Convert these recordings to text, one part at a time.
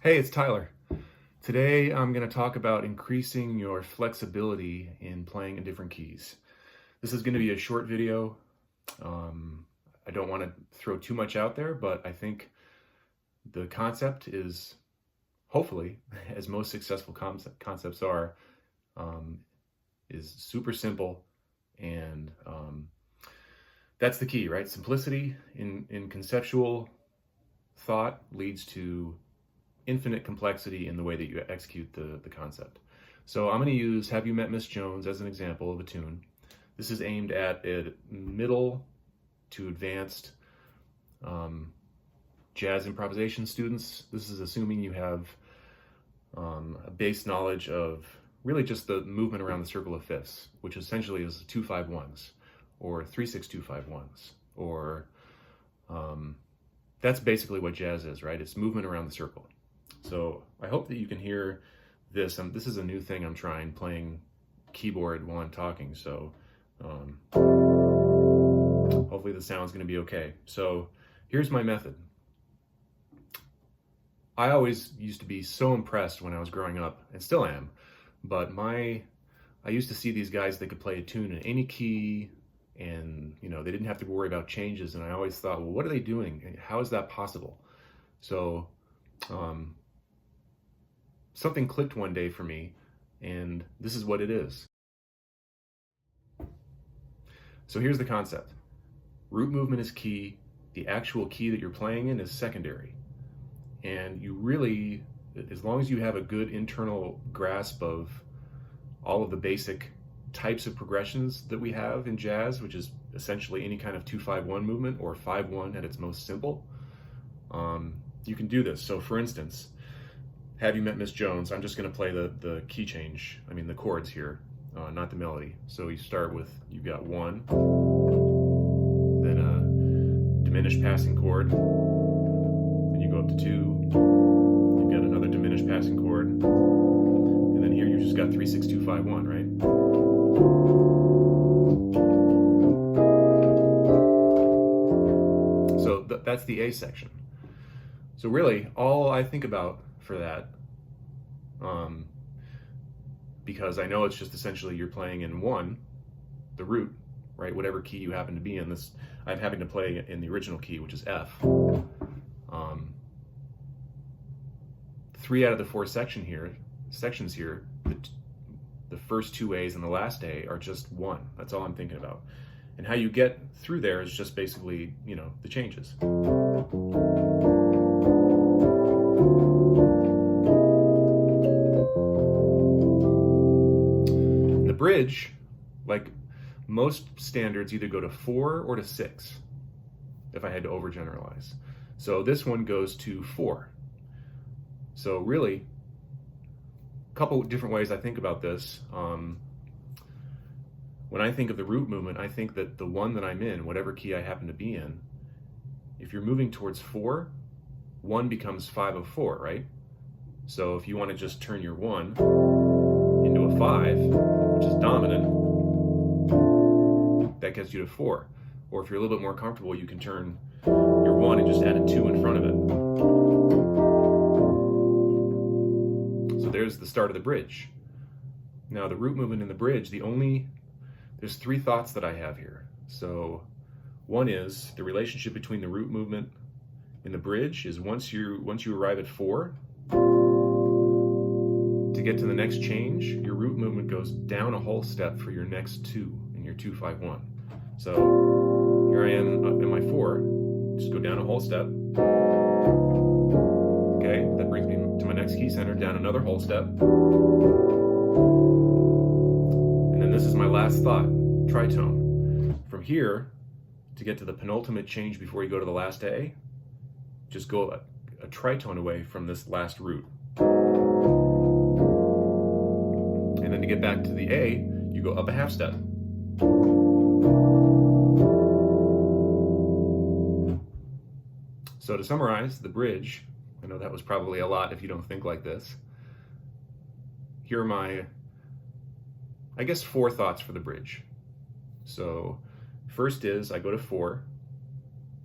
Hey, it's Tyler. Today I'm going to talk about increasing your flexibility in playing in different keys. This is going to be a short video. I don't want to throw too much out there, but I think the concept is, hopefully, as most successful concepts are, is super simple, and that's the key, right? Simplicity in conceptual thought leads to infinite complexity in the way that you execute the concept. So I'm going to use Have You Met Miss Jones as an example of a tune. This is aimed at middle to advanced jazz improvisation students. This is assuming you have a base knowledge of really just the movement around the circle of fifths, which essentially is 2-5-1s or 3-6-2-5-1s, or that's basically what jazz is, right? It's movement around the circle. So I hope that you can hear this. This is a new thing I'm trying, playing keyboard while I'm talking. So hopefully the sound's going to be okay. So here's my method. I always used to be so impressed when I was growing up, and still am, but I used to see these guys that could play a tune in any key, and they didn't have to worry about changes. And I always thought, well, what are they doing? How is that possible? So something clicked one day for me, and this is what it is. So here's the concept. Root movement is key. The actual key that you're playing in is secondary. And you really, as long as you have a good internal grasp of all of the basic types of progressions that we have in jazz, which is essentially any kind of 2-5-1 movement or 5-1 at its most simple, you can do this. So for instance, Have You Met Miss Jones? I'm just going to play the key change, the chords here, not the melody. So you start with, you've got 1, then a diminished passing chord, then you go up to 2, you've got another diminished passing chord, and then here you just got 3-6-2-5-1, right? So that's the A section. So really, all I think about for that, because I know it's just essentially you're playing in 1, the root, right? Whatever key you happen to be in. This, I'm having to play in the original key, which is F. 3 out of the 4 sections here, the first 2 A's and the last A are just 1. That's all I'm thinking about. And how you get through there is just basically, the changes. The bridge, like most standards, either go to 4 or to 6, if I had to overgeneralize. So this one goes to 4. So really, a couple different ways I think about this. When I think of the root movement, I think that the one that I'm in, whatever key I happen to be in, if you're moving towards 4, 1 becomes 5-4, right? So if you want to just turn your 1 into a 5, which is dominant, that gets you to 4. Or if you're a little bit more comfortable, you can turn your 1 and just add a 2 in front of it. So there's the start of the bridge. Now the root movement in the bridge, there's 3 thoughts that I have here. So one is the relationship between the root movement in the bridge is once you arrive at 4, to get to the next change, your root movement goes down a whole step for your next 2 in your 2-5-1. So here I am in my 4, just go down a whole step. Okay, that brings me to my next key center, down another whole step. And then this is my last thought, tritone. From here, to get to the penultimate change before you go to the last A, just go a tritone away from this last root. And then to get back to the A, you go up a half step. So to summarize the bridge, I know that was probably a lot if you don't think like this. Here are my, 4 thoughts for the bridge. So first is I go to 4,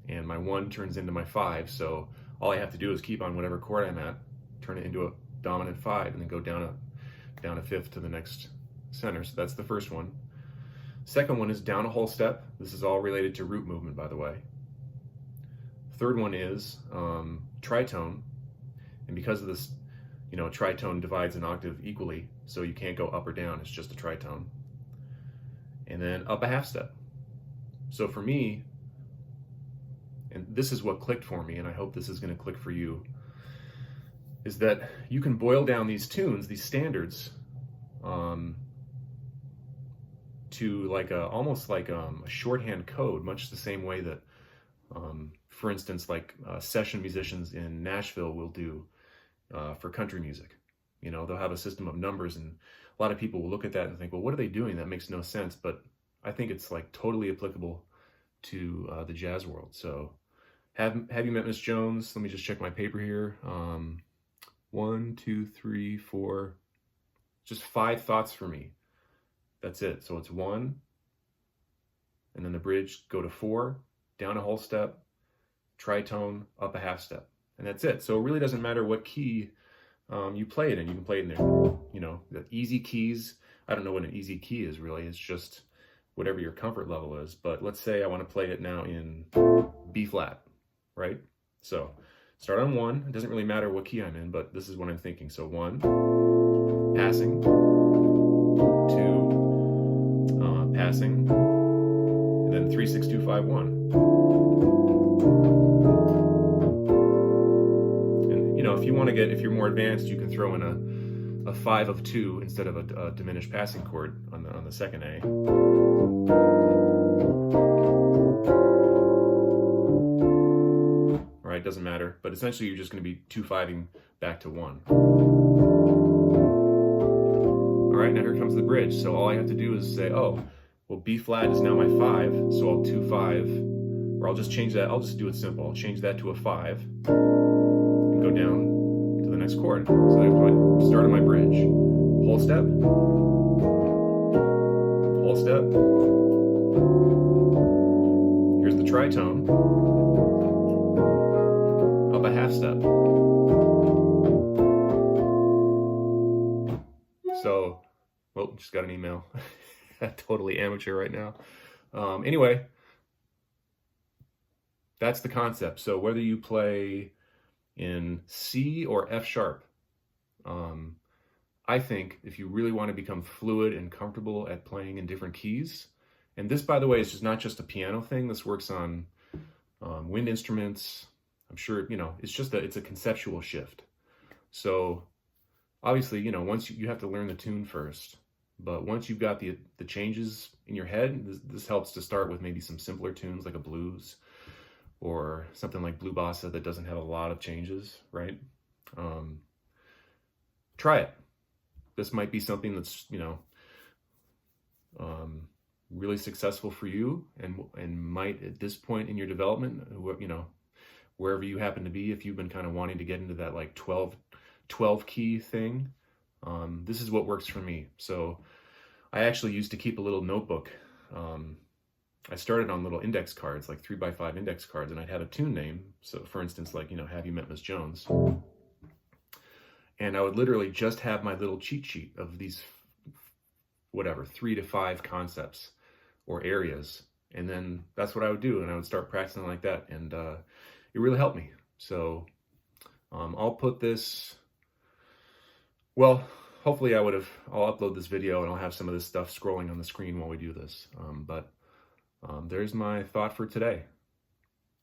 and my 1 turns into my 5, so all I have to do is keep on whatever chord I'm at, turn it into a dominant 5, and then go down a fifth to the next center. So that's the first one. Second one is down a whole step. This is all related to root movement, by the way. Third one is tritone, and because of this, tritone divides an octave equally, so you can't go up or down, it's just a tritone. And then up a half step. So for me, and this is what clicked for me, and I hope this is going to click for you, is that you can boil down these tunes, these standards, to like almost like a shorthand code, much the same way that, for instance, like session musicians in Nashville will do for country music. They'll have a system of numbers, and a lot of people will look at that and think, well, what are they doing? That makes no sense. But I think it's like totally applicable to the jazz world. So have you met Miss Jones? Let me just check my paper here. 1, 2, 3, 4, just 5 thoughts for me. That's it. So it's 1, and then the bridge, go to 4, down a whole step, tritone, up a half step, and that's it. So it really doesn't matter what key you play it in. You can play it in there, the easy keys. I don't know what an easy key is really. It's just whatever your comfort level is. But let's say I want to play it now in B flat, right? So start on 1. It doesn't really matter what key I'm in, but this is what I'm thinking. So 1, passing, 2, passing, and then 3, 6, 2, 5, 1. And if you want to if you're more advanced, you can throw in a 5 of 2 instead of a diminished passing chord on the second A. All right, doesn't matter, but essentially you're just going to be 2-5ing back to 1. All right, now here comes the bridge. So all I have to do is say, oh, well, B flat is now my 5, so I'll 2-5, or I'll just change that. I'll just do it simple. I'll change that to a 5 and go down to the next chord. So that's my start of my bridge. Whole step, whole step. Here's the tritone, up a half step. So, well, just got an email. Totally amateur right now. Anyway, that's the concept. So whether you play in C or F sharp, I think if you really want to become fluid and comfortable at playing in different keys, and this, by the way, is just not just a piano thing. This works on wind instruments. I'm sure, it's a conceptual shift. So obviously, once you have to learn the tune first. But once you've got the changes in your head, this helps to start with maybe some simpler tunes like a blues or something like blue bossa that doesn't have a lot of changes, right? Try it. This might be something that's, really successful for you and might, at this point in your development, wherever you happen to be, if you've been kind of wanting to get into that like 12 key thing, this is what works for me. So I actually used to keep a little notebook. I started on little index cards, like 3x5 index cards, and I'd have a tune name. So for instance, like, have you met Miss Jones? And I would literally just have my little cheat sheet of these, 3 to 5 concepts or areas. And then that's what I would do. And I would start practicing like that. And it really helped me. So I'll put this, well, hopefully I'll upload this video and I'll have some of this stuff scrolling on the screen while we do this. But there's my thought for today.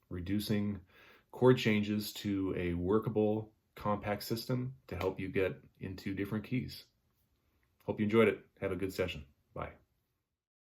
Reducing chord changes to a workable, compact system to help you get into different keys. Hope you enjoyed it. Have a good session. Bye.